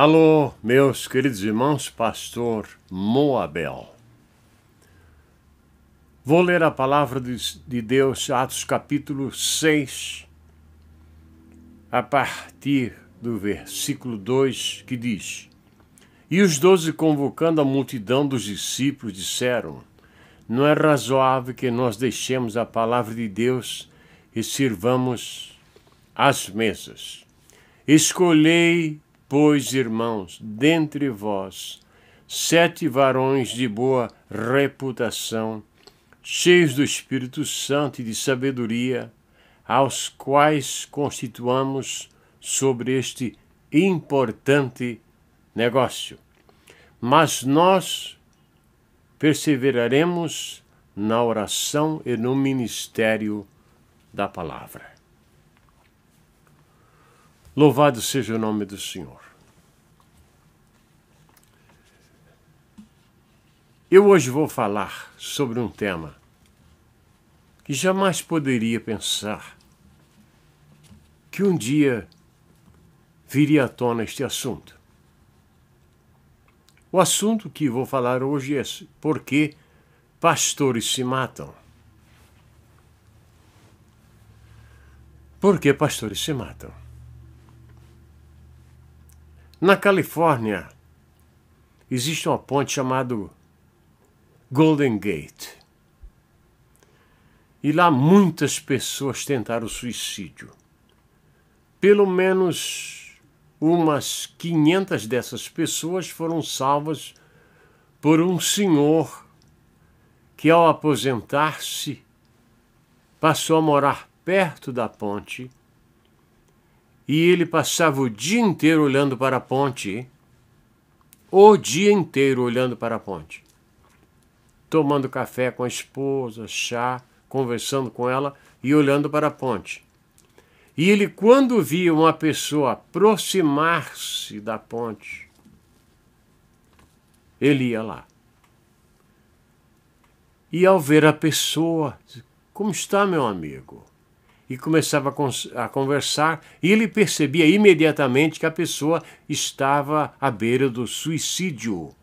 Alô, meus queridos irmãos, pastor Moabel. Vou ler a palavra de Deus, Atos capítulo 6, a partir do versículo 2, que diz: E os 12, convocando a multidão dos discípulos, disseram: Não é razoável que nós deixemos a palavra de Deus e sirvamos as mesas. Escolhei, pois, irmãos, dentre vós, 7 varões de boa reputação, cheios do Espírito Santo e de sabedoria, aos quais constituamos sobre este importante negócio. Mas nós perseveraremos na oração e no ministério da palavra. Louvado seja o nome do Senhor. Eu hoje vou falar sobre um tema que jamais poderia pensar que um dia viria à tona este assunto. O assunto que vou falar hoje é por que pastores se matam. Por que pastores se matam? Na Califórnia, existe uma ponte chamada Golden Gate. E lá muitas pessoas tentaram suicídio. Pelo menos umas 500 dessas pessoas foram salvas por um senhor que, ao aposentar-se, passou a morar perto da ponte. E ele passava o dia inteiro olhando para a ponte. O dia inteiro olhando para a ponte. Tomando café com a esposa, chá, conversando com ela e olhando para a ponte. E ele, quando via uma pessoa aproximar-se da ponte, ele ia lá. E ao ver a pessoa, como está, meu amigo? E começava a conversar, e ele percebia imediatamente que a pessoa estava à beira do suicídio.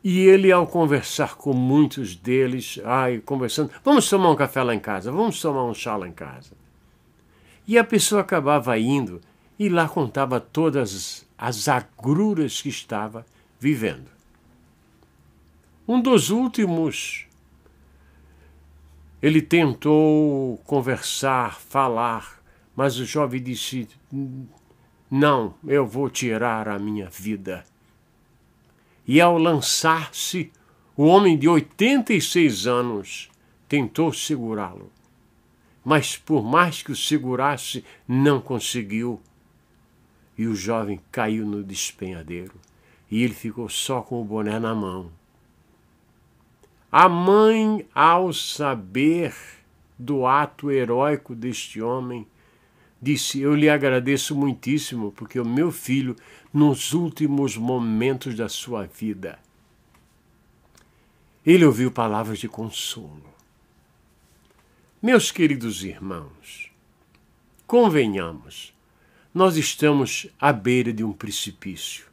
E ele, ao conversar com muitos deles, conversando, vamos tomar um café lá em casa, vamos tomar um chá lá em casa. E a pessoa acabava indo, e lá contava todas as agruras que estava vivendo. Um dos últimos, ele tentou conversar, falar, mas o jovem disse: não, eu vou tirar a minha vida. E ao lançar-se, o homem de 86 anos tentou segurá-lo. Mas por mais que o segurasse, não conseguiu. E o jovem caiu no despenhadeiro. E ele ficou só com o boné na mão. A mãe, ao saber do ato heróico deste homem, disse: eu lhe agradeço muitíssimo, porque o meu filho, nos últimos momentos da sua vida, ele ouviu palavras de consolo. Meus queridos irmãos, convenhamos, nós estamos à beira de um precipício.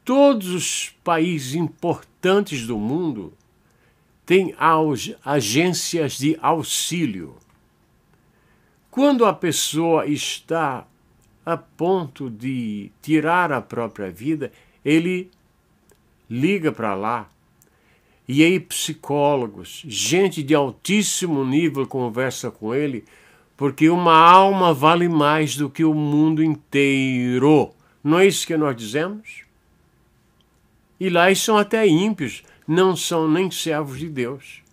Todos os países importantes do mundo têm agências de auxílio. Quando a pessoa está a ponto de tirar a própria vida, ele liga para lá. E aí psicólogos, gente de altíssimo nível conversa com ele, porque uma alma vale mais do que o mundo inteiro. Não é isso que nós dizemos? E lá eles são até ímpios, não são nem servos de Deus.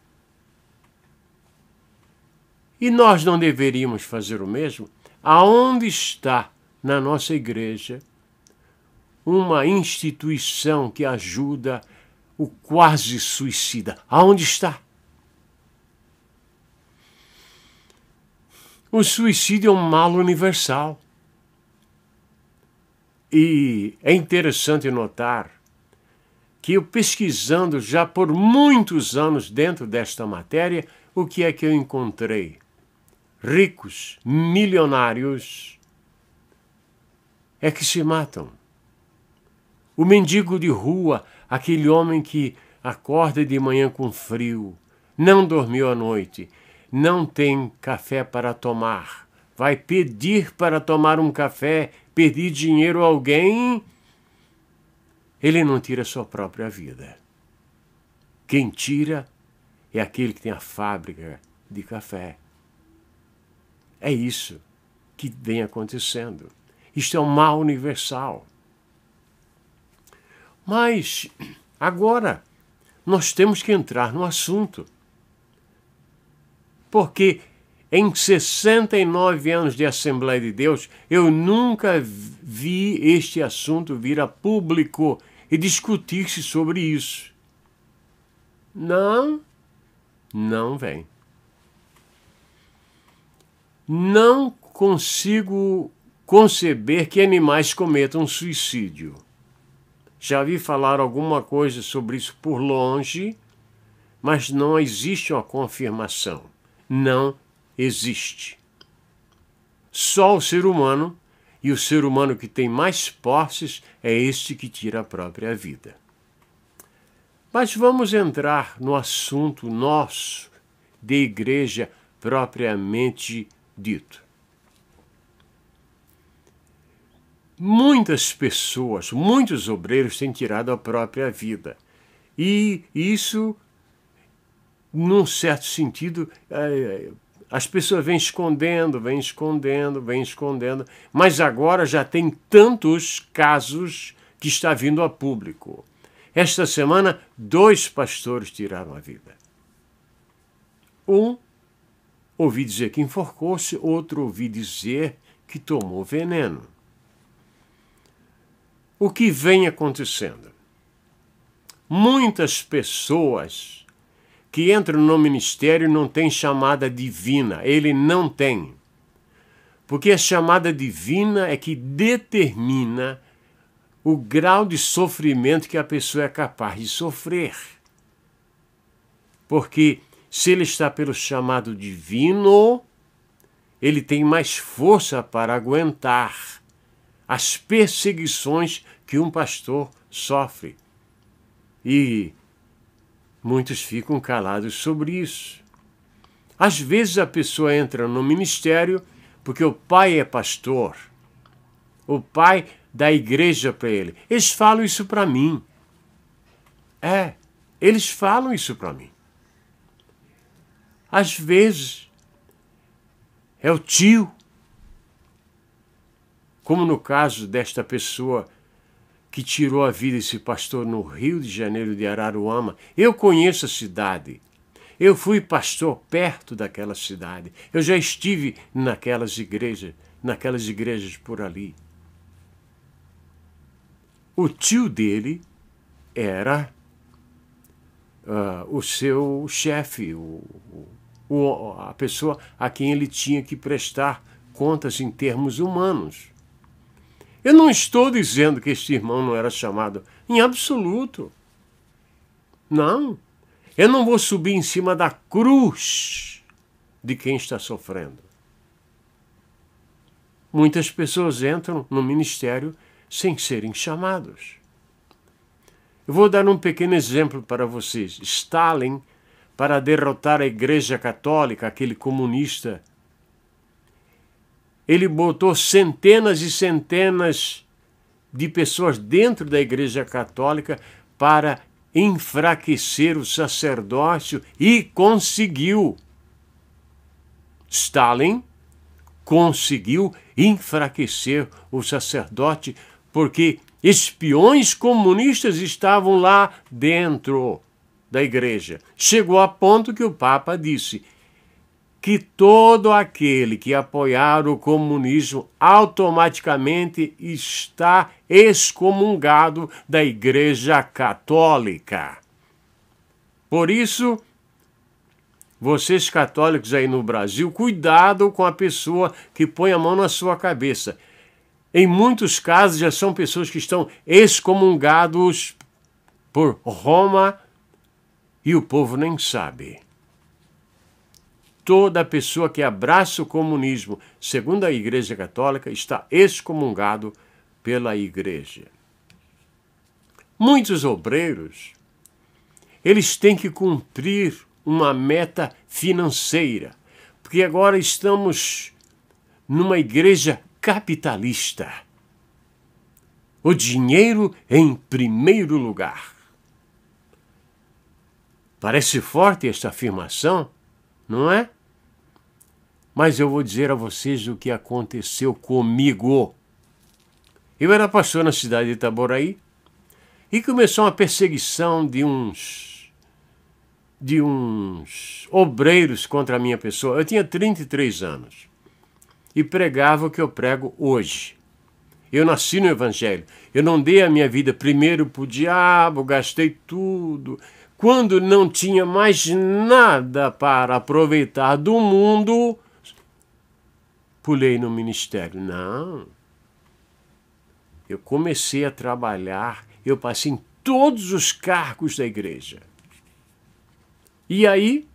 E nós não deveríamos fazer o mesmo? Aonde está na nossa igreja uma instituição que ajuda o quase suicida? Aonde está? O suicídio é um mal universal. E é interessante notar que eu, pesquisando já por muitos anos dentro desta matéria, o que é que eu encontrei? ricos, milionários, é que se matam. O mendigo de rua, aquele homem que acorda de manhã com frio, não dormiu à noite, não tem café para tomar, vai pedir para tomar um café, pedir dinheiro a alguém, ele não tira a sua própria vida. Quem tira é aquele que tem a fábrica de café. É isso que vem acontecendo. Isto é um mal universal. Mas agora nós temos que entrar no assunto. Porque em 69 anos de Assembleia de Deus, eu nunca vi este assunto vir a público e discutir-se sobre isso. Não vem. Não consigo conceber que animais cometam suicídio. Já vi falar alguma coisa sobre isso por longe, mas não existe uma confirmação. Não existe. Só o ser humano, e o ser humano que tem mais posses é este que tira a própria vida. Mas vamos entrar no assunto nosso de igreja propriamente dito. Muitas pessoas, muitos obreiros têm tirado a própria vida. E isso, num certo sentido, as pessoas vêm escondendo, mas agora já tem tantos casos que está vindo a público. Esta semana, 2 pastores tiraram a vida. Um, ouvi dizer que enforcou-se, outro ouvi dizer que tomou veneno. O que vem acontecendo? Muitas pessoas que entram no ministério não têm chamada divina. Ele não tem. Porque a chamada divina é que determina o grau de sofrimento que a pessoa é capaz de sofrer. Porque se ele está pelo chamado divino, ele tem mais força para aguentar as perseguições que um pastor sofre. E muitos ficam calados sobre isso. Às vezes a pessoa entra no ministério porque o pai é pastor. O pai dá igreja para ele. Eles falam isso para mim. Eles falam isso para mim. Às vezes é o tio, como no caso desta pessoa que tirou a vida desse pastor no Rio de Janeiro de Araruama. Eu conheço a cidade. Eu fui pastor perto daquela cidade. Eu já estive naquelas igrejas por ali. O tio dele era o seu chefe, a pessoa a quem ele tinha que prestar contas em termos humanos. Eu não estou dizendo que este irmão não era chamado em absoluto. Não. Eu não vou subir em cima da cruz de quem está sofrendo. Muitas pessoas entram no ministério sem serem chamados. Eu vou dar um pequeno exemplo para vocês. Stalin, para derrotar a Igreja Católica, aquele comunista, ele botou centenas e centenas de pessoas dentro da Igreja Católica para enfraquecer o sacerdócio e conseguiu. Stalin conseguiu enfraquecer o sacerdote porque espiões comunistas estavam lá dentro da igreja. Chegou a ponto que o Papa disse que todo aquele que apoiar o comunismo automaticamente está excomungado da Igreja Católica. Por isso, vocês católicos aí no Brasil, cuidado com a pessoa que põe a mão na sua cabeça. Em muitos casos já são pessoas que estão excomungados por Roma e o povo nem sabe. toda pessoa que abraça o comunismo, segundo a Igreja Católica, está excomungado pela Igreja. Muitos obreiros, eles têm que cumprir uma meta financeira, porque agora estamos numa igreja capitalista. O dinheiro em primeiro lugar. Parece forte esta afirmação, não é? Mas eu vou dizer a vocês o que aconteceu comigo. Eu era pastor na cidade de Itaboraí e começou uma perseguição de uns obreiros contra a minha pessoa. Eu tinha 33 anos e pregava o que eu prego hoje. Eu nasci no Evangelho. Eu não dei a minha vida primeiro para o diabo, gastei tudo. Quando não tinha mais nada para aproveitar do mundo, pulei no ministério. Não. Eu comecei a trabalhar, eu passei em todos os cargos da igreja. E aí,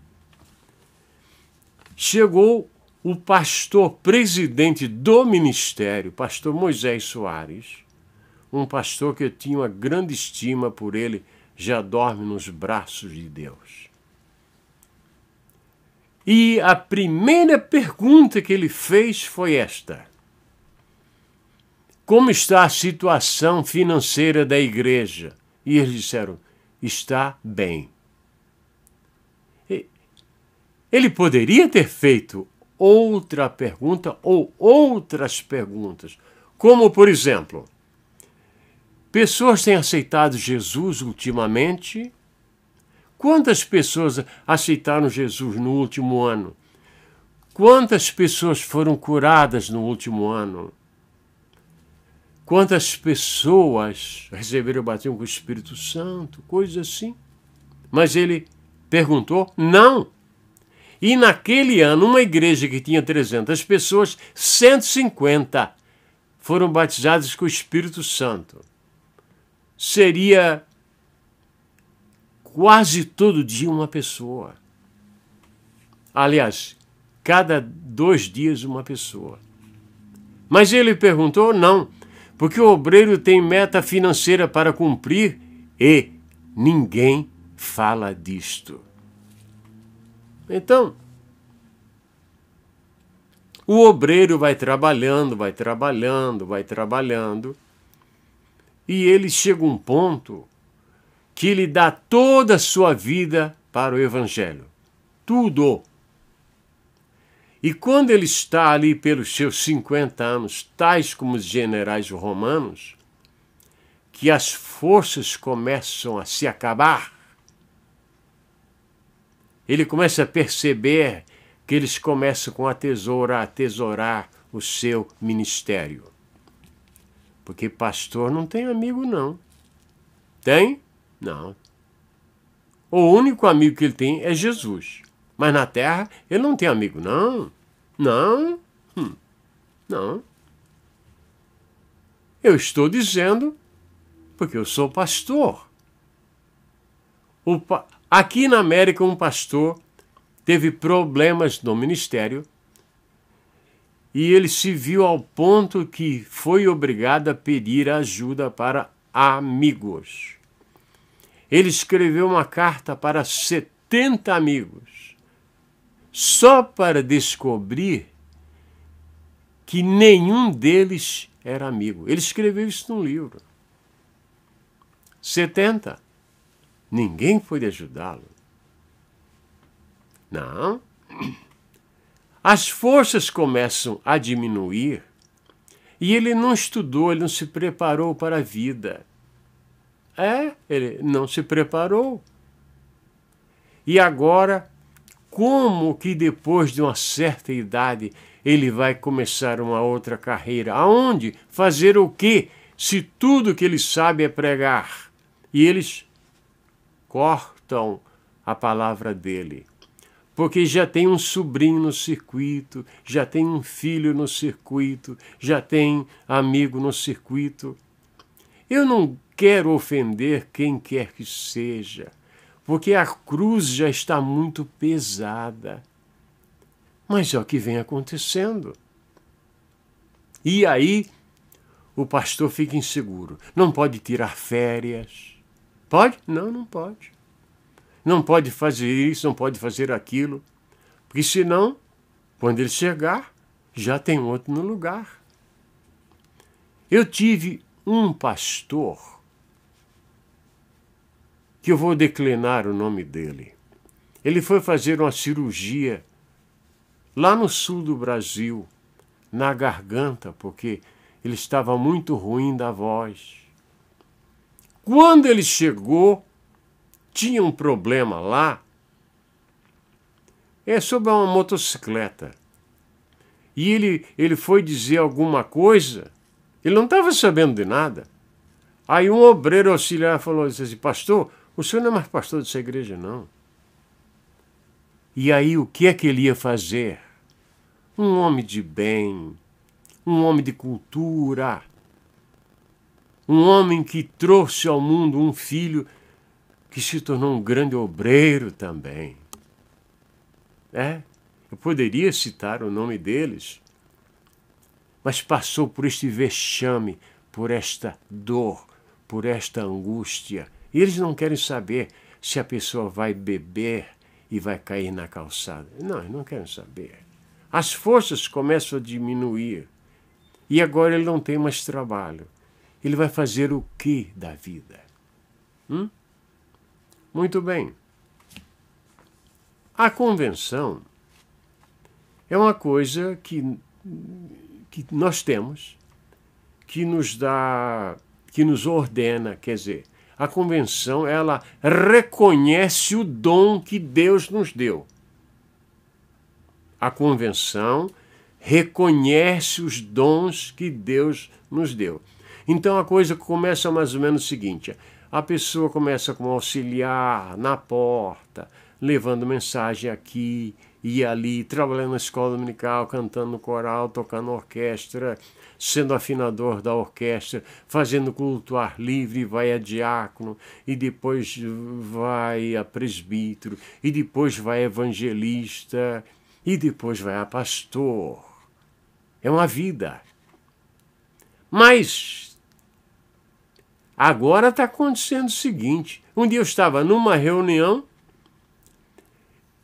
chegou o pastor presidente do ministério, pastor Moisés Soares, um pastor que eu tinha uma grande estima por ele, já dorme nos braços de Deus. E a primeira pergunta que ele fez foi esta: como está a situação financeira da igreja? E eles disseram: está bem. Ele poderia ter feito outra pergunta ou outras perguntas, como, por exemplo, pessoas têm aceitado Jesus ultimamente? Quantas pessoas aceitaram Jesus no último ano? Quantas pessoas foram curadas no último ano? Quantas pessoas receberam o batismo com o Espírito Santo? Coisas assim. Mas ele perguntou, não. E naquele ano, uma igreja que tinha 300 pessoas, 150 foram batizadas com o Espírito Santo. Seria quase todo dia uma pessoa. Aliás, cada 2 dias uma pessoa. Mas ele perguntou, não, porque o obreiro tem meta financeira para cumprir e ninguém fala disto. Então, o obreiro vai trabalhando, e ele chega a um ponto que ele dá toda a sua vida para o Evangelho. Tudo. E quando ele está ali pelos seus 50 anos, tais como os generais romanos, que as forças começam a se acabar, ele começa a perceber que eles começam a atesourar o seu ministério. Porque pastor não tem amigo, não. Tem? Não. O único amigo que ele tem é Jesus. Mas na terra ele não tem amigo, não. Não. Não. Eu estou dizendo porque eu sou pastor. Aqui na América, um pastor teve problemas no ministério e ele se viu ao ponto que foi obrigado a pedir ajuda para amigos. Ele escreveu uma carta para 70 amigos, só para descobrir que nenhum deles era amigo. Ele escreveu isso num livro. 70. Ninguém foi ajudá-lo. Não. As forças começam a diminuir e ele não estudou, ele não se preparou para a vida. Ele não se preparou. E agora, como que depois de uma certa idade ele vai começar uma outra carreira? Aonde? Fazer o quê? Se tudo que ele sabe é pregar. E eles cortam a palavra dele. Porque já tem um sobrinho no circuito, já tem um filho no circuito, já tem amigo no circuito. Eu não quero ofender quem quer que seja, porque a cruz já está muito pesada. Mas é o que vem acontecendo. E aí o pastor fica inseguro. Não pode tirar férias. Pode? Não, não pode. Não pode fazer isso, não pode fazer aquilo. Porque senão, quando ele chegar, já tem outro no lugar. Eu tive um pastor, que eu vou declinar o nome dele. Ele foi fazer uma cirurgia lá no sul do Brasil, na garganta, porque ele estava muito ruim da voz. Quando ele chegou, tinha um problema lá, sobre uma motocicleta. E ele foi dizer alguma coisa, ele não estava sabendo de nada. Aí um obreiro auxiliar falou assim, pastor, o senhor não é mais pastor dessa igreja, não. E aí o que é que ele ia fazer? Um homem de bem, um homem de cultura, um homem que trouxe ao mundo um filho que se tornou um grande obreiro também. Eu poderia citar o nome deles, mas passou por este vexame, por esta dor, por esta angústia. E eles não querem saber se a pessoa vai beber e vai cair na calçada. Não, eles não querem saber. As forças começam a diminuir. E agora ele não tem mais trabalho. Ele vai fazer o que da vida? Muito bem. A convenção é uma coisa que nós temos, que nos dá, que nos ordena, quer dizer, a convenção, ela reconhece o dom que Deus nos deu. A convenção reconhece os dons que Deus nos deu. Então a coisa começa mais ou menos o seguinte: a pessoa começa como auxiliar na porta, levando mensagem aqui e ali, trabalhando na escola dominical, cantando no coral, tocando na orquestra, sendo afinador da orquestra, fazendo culto ao ar livre, vai a diácono, e depois vai a presbítero, e depois vai a evangelista, e depois vai a pastor. É uma vida. Mas agora está acontecendo o seguinte: um dia eu estava numa reunião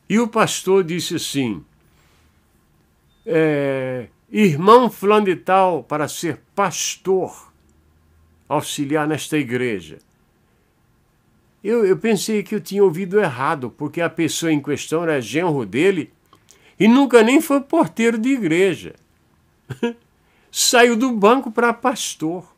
e o pastor disse assim, irmão fulano de tal, para ser pastor, auxiliar nesta igreja. Eu pensei que eu tinha ouvido errado, porque a pessoa em questão era genro dele e nunca nem foi porteiro de igreja. Saiu do banco para pastor.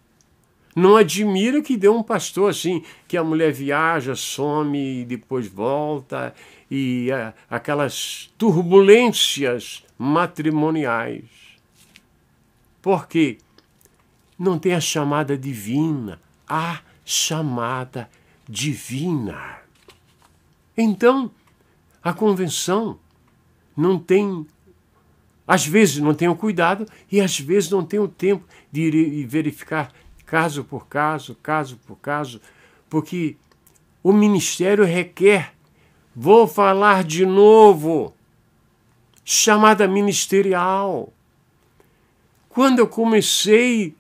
Não admira que dê um pastor assim, que a mulher viaja, some e depois volta, e aquelas turbulências matrimoniais. Porque não tem a chamada divina, a chamada divina. Então, a convenção não tem, às vezes não tem o cuidado e às vezes não tem o tempo de ir verificar caso por caso, porque o ministério requer, vou falar de novo, chamada ministerial. Quando eu comecei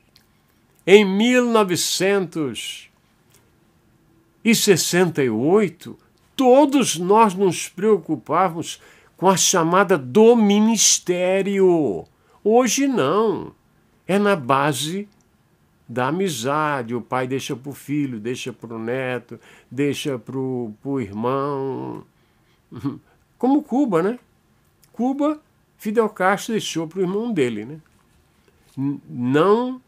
em 1968, todos nós nos preocupávamos com a chamada do ministério. Hoje não, é na base da amizade. O pai deixa para o filho, deixa para o neto, deixa para o irmão. Como Cuba, né? Cuba, Fidel Castro deixou para o irmão dele, né? Não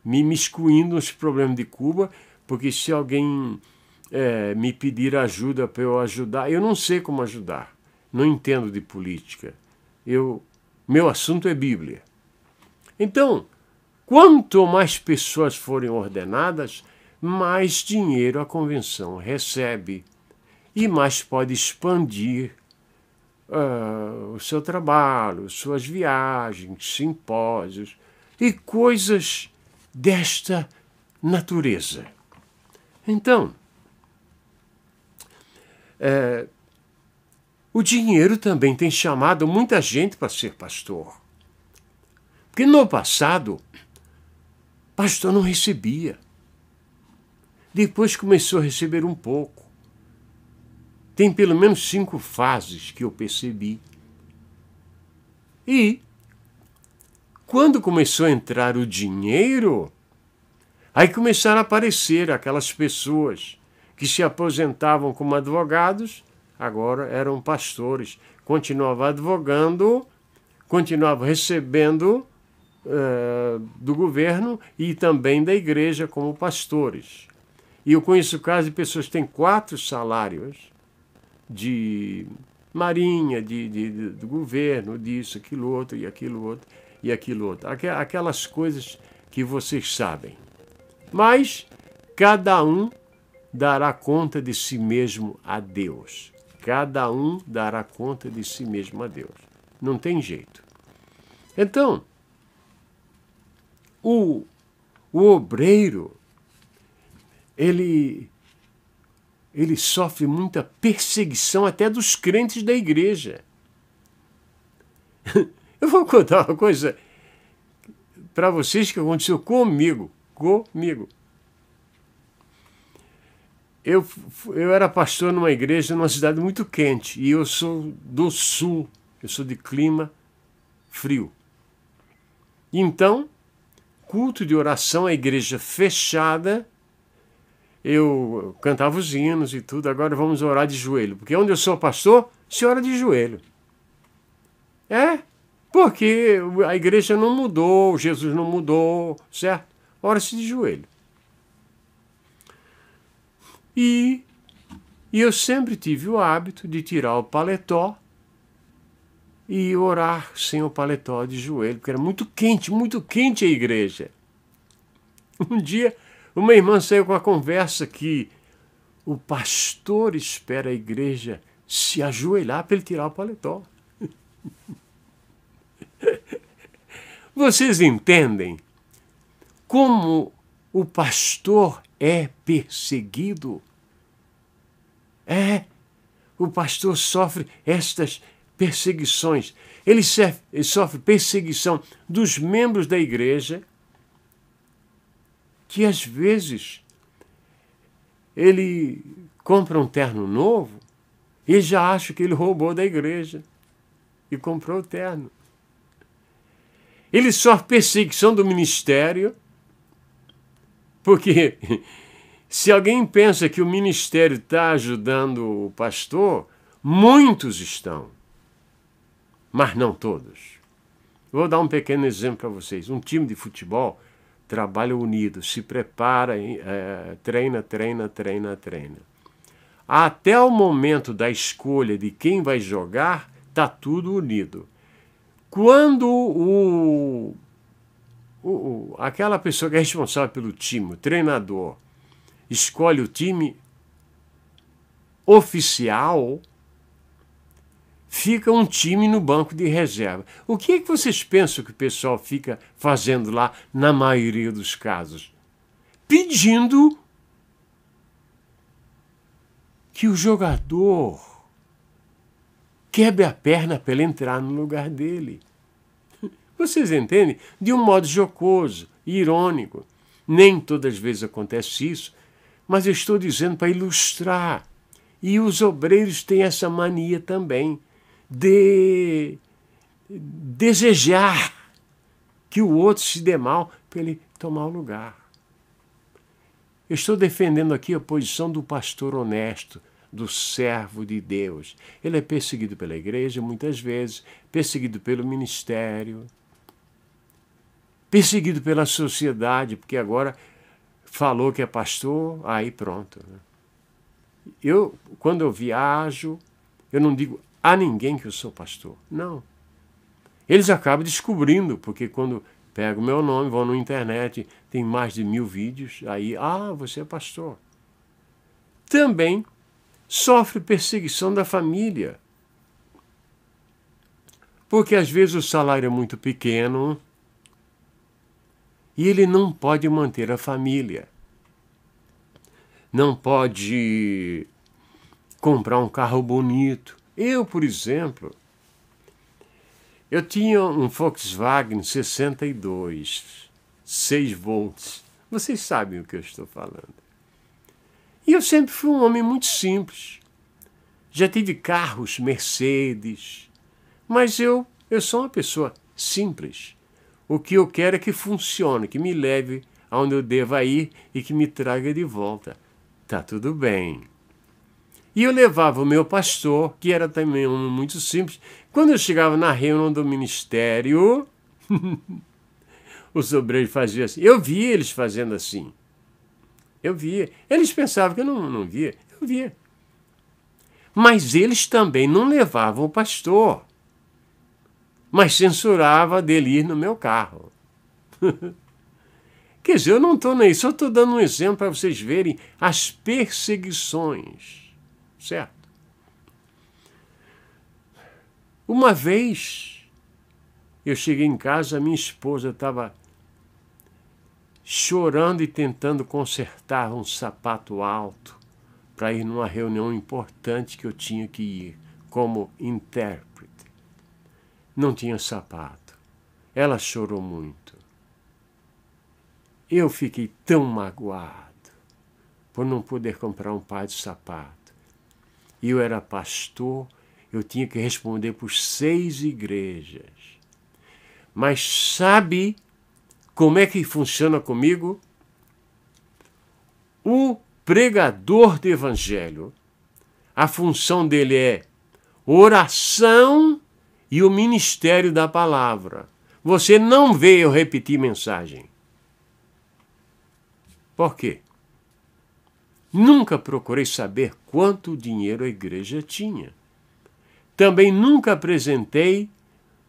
me imiscuindo nos problemas de Cuba, porque se alguém me pedir ajuda para eu ajudar, eu não sei como ajudar. Não entendo de política. Meu assunto é Bíblia. Então, quanto mais pessoas forem ordenadas, mais dinheiro a convenção recebe e mais pode expandir o seu trabalho, suas viagens, simpósios e coisas desta natureza. Então, o dinheiro também tem chamado muita gente para ser pastor. Porque no passado, pastor não recebia. Depois começou a receber um pouco. Tem pelo menos 5 fases que eu percebi. E quando começou a entrar o dinheiro, aí começaram a aparecer aquelas pessoas que se aposentavam como advogados, agora eram pastores. Continuavam advogando, continuavam recebendo do governo e também da igreja como pastores. E eu conheço casos de pessoas que têm 4 salários de marinha, do governo, disso, aquilo outro, e aquilo outro, e aquilo outro. Aquelas coisas que vocês sabem. Mas cada um dará conta de si mesmo a Deus. Cada um dará conta de si mesmo a Deus. Não tem jeito. Então, o obreiro, ele sofre muita perseguição até dos crentes da igreja. Eu vou contar uma coisa para vocês que aconteceu comigo. Eu era pastor numa igreja numa cidade muito quente e eu sou do sul, eu sou de clima frio. Então, culto de oração, a igreja fechada, eu cantava os hinos e tudo, agora vamos orar de joelho, porque onde eu sou pastor, se ora de joelho. Porque a igreja não mudou, Jesus não mudou, certo? Ora-se de joelho. E eu sempre tive o hábito de tirar o paletó e orar sem o paletó de joelho, porque era muito quente a igreja. Um dia, uma irmã saiu com a conversa que o pastor espera a igreja se ajoelhar para ele tirar o paletó. Vocês entendem como o pastor é perseguido? O pastor sofre estas perseguições. Ele sofre perseguição dos membros da igreja, que às vezes ele compra um terno novo e já acha que ele roubou da igreja e comprou o terno. Ele sofre perseguição do ministério, porque se alguém pensa que o ministério está ajudando o pastor, muitos estão, mas não todos. Vou dar um pequeno exemplo para vocês. Um time de futebol trabalha unido, se prepara, treina. Até o momento da escolha de quem vai jogar, está tudo unido. Quando aquela pessoa que é responsável pelo time, o treinador, escolhe o time oficial, fica um time no banco de reserva. O que é que vocês pensam que o pessoal fica fazendo lá na maioria dos casos? Pedindo que o jogador quebre a perna para ele entrar no lugar dele. Vocês entendem? De um modo jocoso, irônico. Nem todas as vezes acontece isso, mas eu estou dizendo para ilustrar. E os obreiros têm essa mania também de desejar que o outro se dê mal para ele tomar o lugar. Eu estou defendendo aqui a posição do pastor honesto, do servo de Deus. Ele é perseguido pela igreja muitas vezes, perseguido pelo ministério, perseguido pela sociedade, porque agora falou que é pastor, aí pronto. Quando eu viajo, eu não digo a ninguém que eu sou pastor. Não. Eles acabam descobrindo, porque quando pegam o meu nome, vão na internet, tem mais de 1000 vídeos, aí, você é pastor. Também sofre perseguição da família. Porque às vezes o salário é muito pequeno e ele não pode manter a família. Não pode comprar um carro bonito, Eu, por exemplo, eu tinha um Volkswagen 62, 6 volts. Vocês sabem o que eu estou falando. E eu sempre fui um homem muito simples. Já tive carros, Mercedes, mas eu sou uma pessoa simples. O que eu quero é que funcione, que me leve aonde eu deva ir e que me traga de volta. Tá tudo bem. E eu levava o meu pastor, que era também um homem muito simples. Quando eu chegava na reunião do ministério, os obreiros faziam assim. Eu via eles fazendo assim. Eu via. Eles pensavam que eu não via. Eu via. Mas eles também não levavam o pastor, mas censurava dele ir no meu carro. Quer dizer, eu não estou nem, só estou dando um exemplo para vocês verem as perseguições, certo? Uma vez, eu cheguei em casa, a minha esposa estava chorando e tentando consertar um sapato alto para ir numa reunião importante que eu tinha que ir, como intérprete. Não tinha sapato. Ela chorou muito. Eu fiquei tão magoado por não poder comprar um par de sapato. E eu era pastor, eu tinha que responder por 6 igrejas. Mas sabe como é que funciona comigo? O pregador do evangelho, a função dele é oração e o ministério da palavra. Você não vê eu repetir mensagem. Por quê? Nunca procurei saber quanto dinheiro a igreja tinha. Também nunca apresentei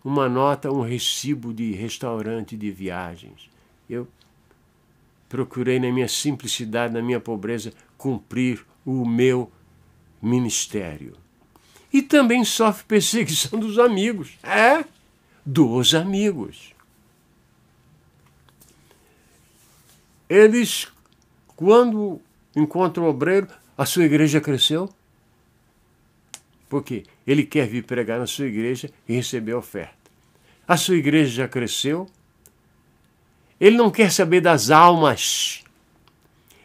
uma nota, um recibo de restaurante, de viagens. Eu procurei, na minha simplicidade, na minha pobreza, cumprir o meu ministério. E também sofre perseguição dos amigos. Dos amigos. Eles, quando encontram o obreiro, a sua igreja cresceu. Por quê? Ele quer vir pregar na sua igreja e receber a oferta. A sua igreja já cresceu. Ele não quer saber das almas.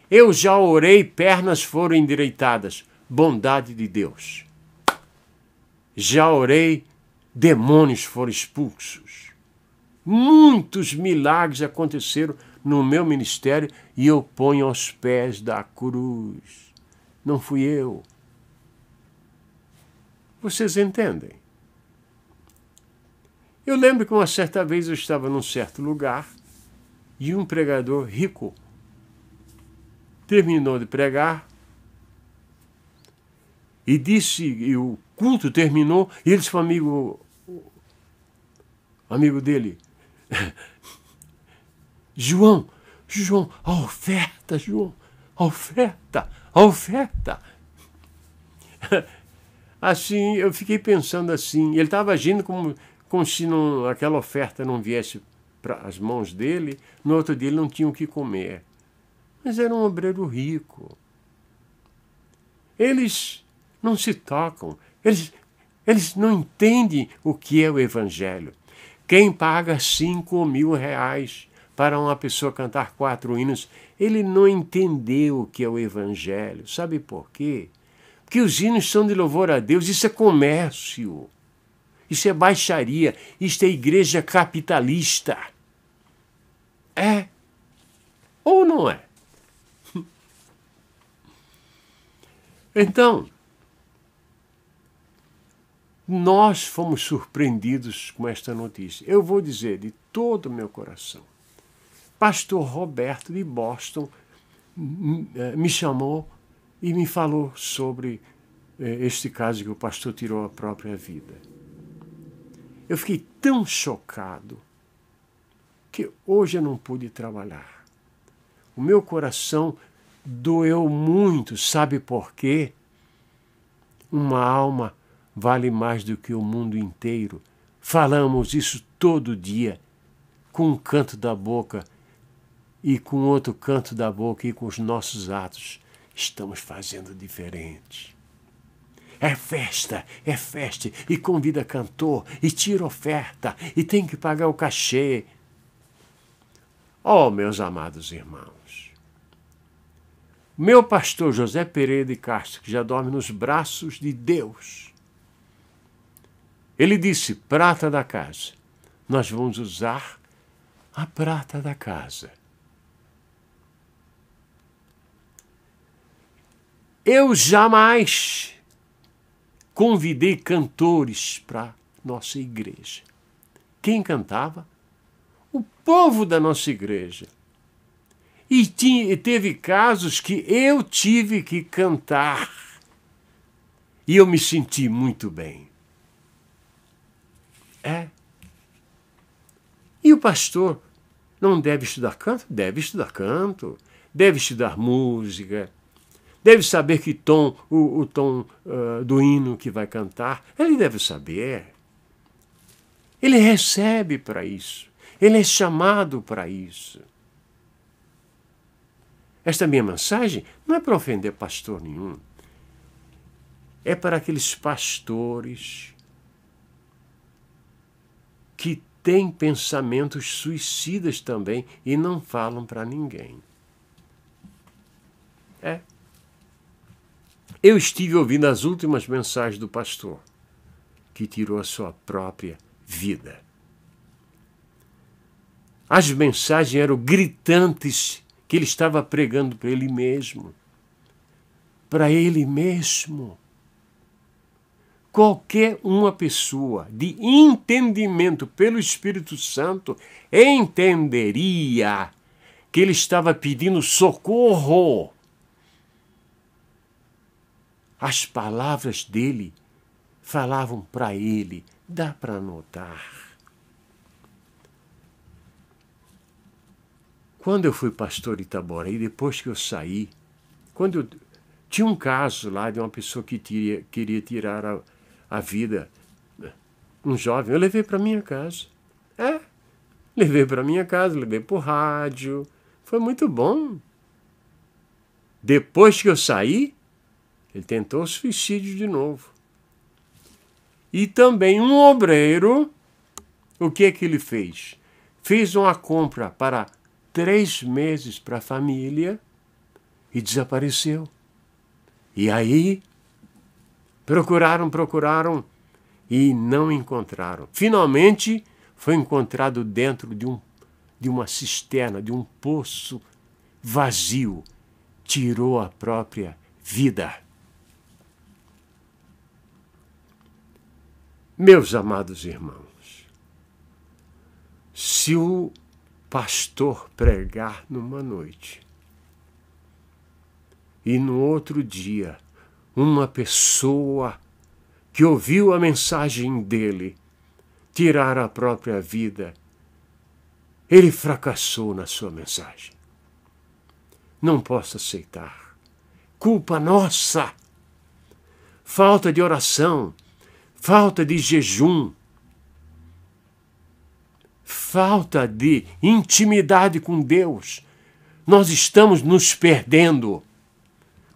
Eu já orei, pernas foram endireitadas. Bondade de Deus. Já orei, demônios foram expulsos. Muitos milagres aconteceram no meu ministério e eu ponho aos pés da cruz. Não fui eu. Vocês entendem? Eu lembro que uma certa vez eu estava num certo lugar e um pregador rico terminou de pregar e disse, e o culto terminou, e ele disse para o amigo dele, João, a oferta, João, a oferta. Assim, eu fiquei pensando assim, ele estava agindo como se aquela oferta não viesse para as mãos dele, no outro dia ele não tinha o que comer. Mas era um obreiro rico. Eles não se tocam, eles não entendem o que é o evangelho. Quem paga 5.000 reais para uma pessoa cantar 4 hinos, ele não entendeu o que é o evangelho. Sabe por quê? Porque os hinos são de louvor a Deus, isso é comércio. Isso é baixaria, isto é igreja capitalista. É ou não é? Então, nós fomos surpreendidos com esta notícia. Eu vou dizer de todo o meu coração. Pastor Roberto de Boston me chamou e me falou sobre este caso que o pastor tirou a própria vida. Eu fiquei tão chocado que hoje eu não pude trabalhar. O meu coração doeu muito, sabe por quê? Uma alma vale mais do que o mundo inteiro. Falamos isso todo dia, com um canto da boca e com outro canto da boca e com os nossos atos. Estamos fazendo diferente. é festa, e convida cantor, e tira oferta, e tem que pagar o cachê. Oh, meus amados irmãos, meu pastor José Pereira de Castro, que já dorme nos braços de Deus, ele disse, prata da casa, nós vamos usar a prata da casa. Eu jamais convidei cantores para nossa igreja. Quem cantava? O povo da nossa igreja. E teve casos que eu tive que cantar. E eu me senti muito bem. E o pastor não deve estudar canto? Deve estudar canto. Deve estudar música. Deve saber que tom, o tom do hino que vai cantar. Ele deve saber. Ele recebe para isso. Ele é chamado para isso. Esta minha mensagem não é para ofender pastor nenhum. É para aqueles pastores que têm pensamentos suicidas também e não falam para ninguém. Eu estive ouvindo as últimas mensagens do pastor, que tirou a sua própria vida. As mensagens eram gritantes, que ele estava pregando para ele mesmo. Para ele mesmo. Qualquer uma pessoa de entendimento pelo Espírito Santo entenderia que ele estava pedindo socorro. As palavras dele falavam para ele, dá para notar. Quando eu fui pastor em Itaboraí, depois que eu saí, tinha um caso lá de uma pessoa que queria tirar a vida, um jovem, eu levei para minha casa. Levei para minha casa, levei para o rádio, foi muito bom. Depois que eu saí, ele tentou suicídio de novo. E também um obreiro, o que é que ele fez? Fez uma compra para 3 meses para a família e desapareceu. E aí, procuraram e não encontraram. Finalmente, foi encontrado dentro de uma cisterna, de um poço vazio. Tirou a própria vida. Meus amados irmãos, se o pastor pregar numa noite e no outro dia uma pessoa que ouviu a mensagem dele tirar a própria vida, ele fracassou na sua mensagem. Não posso aceitar. Culpa nossa. Falta de oração. Falta de jejum, falta de intimidade com Deus. Nós estamos nos perdendo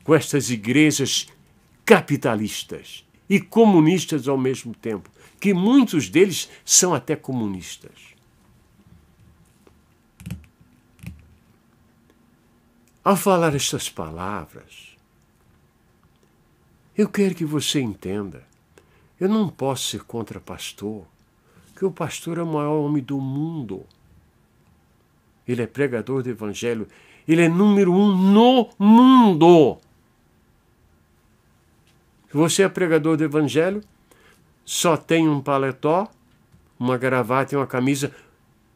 com estas igrejas capitalistas e comunistas ao mesmo tempo, que muitos deles são até comunistas. Ao falar estas palavras, eu quero que você entenda. Eu não posso ser contra pastor, porque o pastor é o maior homem do mundo. Ele é pregador do evangelho, ele é número 1 no mundo. Se você é pregador do evangelho, só tem um paletó, uma gravata e uma camisa,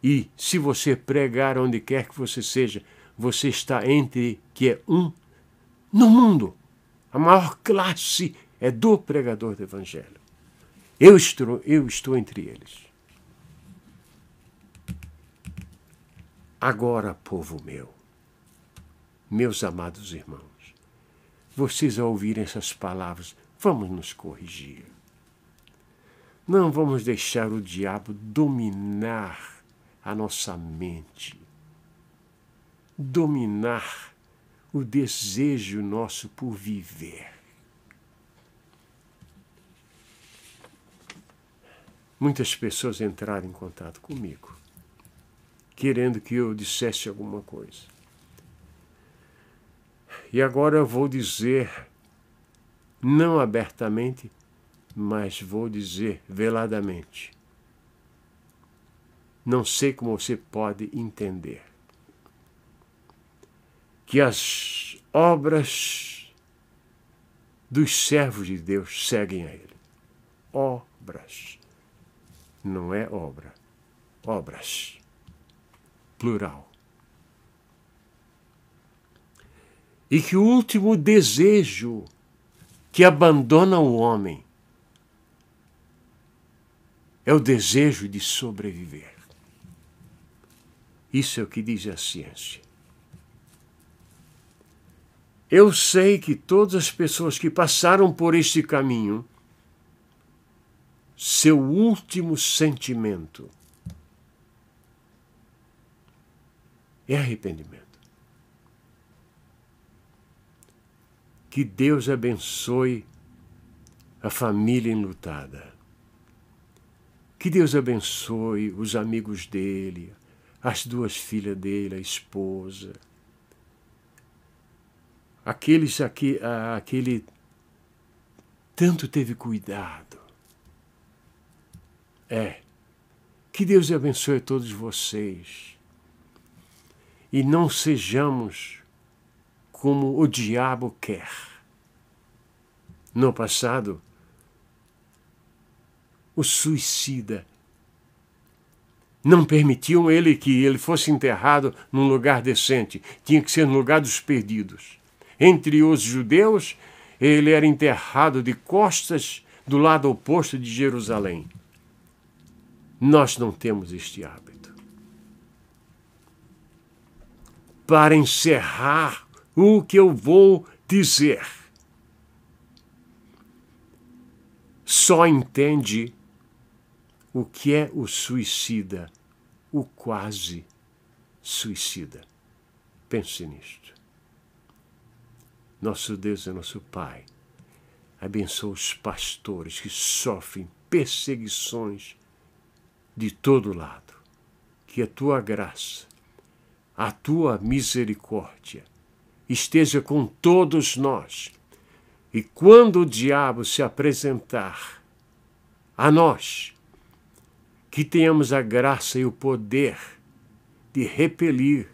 e se você pregar onde quer que você seja, você está entre que é um no mundo. A maior classe é do pregador do evangelho. Eu estou entre eles. Agora, povo meu, meus amados irmãos, vocês ao ouvirem essas palavras, vamos nos corrigir. Não vamos deixar o diabo dominar a nossa mente, dominar o desejo nosso por viver. muitas pessoas entraram em contato comigo, querendo que eu dissesse alguma coisa. E agora eu vou dizer, não abertamente, mas vou dizer veladamente. Não sei como você pode entender que as obras dos servos de Deus seguem a Ele. Obras. Não é obra. Obras. Plural. E que o último desejo que abandona o homem é o desejo de sobreviver. Isso é o que diz a ciência. Eu sei que todas as pessoas que passaram por este caminho, seu último sentimento é arrependimento. Que Deus abençoe a família enlutada. Que Deus abençoe os amigos dele, as duas filhas dele, a esposa. Aquele tanto teve cuidado. Que Deus abençoe todos vocês. E não sejamos como o diabo quer. No passado, o suicida não permitiam que ele fosse enterrado num lugar decente. Tinha que ser no lugar dos perdidos. Entre os judeus, ele era enterrado de costas do lado oposto de Jerusalém. Nós não temos este hábito. Para encerrar o que eu vou dizer, só entende o que é o suicida, o quase suicida. Pense nisto. Nosso Deus é nosso Pai. Abençoa os pastores que sofrem perseguições de todo lado. Que a tua graça, a tua misericórdia esteja com todos nós. E quando o diabo se apresentar a nós, que tenhamos a graça e o poder de repelir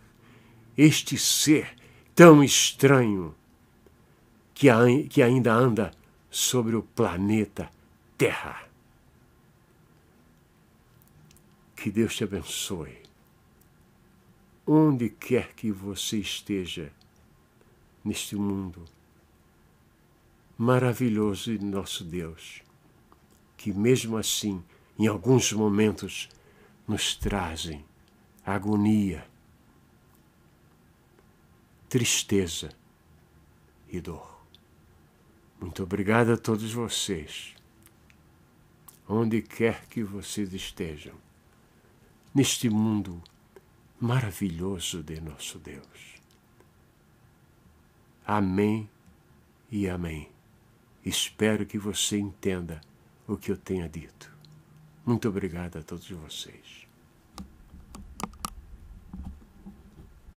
este ser tão estranho que ainda anda sobre o planeta Terra. Que Deus te abençoe. Onde quer que você esteja neste mundo maravilhoso de nosso Deus, que mesmo assim, em alguns momentos, nos trazem agonia, tristeza e dor. Muito obrigado a todos vocês, onde quer que vocês estejam, neste mundo maravilhoso de nosso Deus. Amém e amém. Espero que você entenda o que eu tenha dito. Muito obrigado a todos vocês.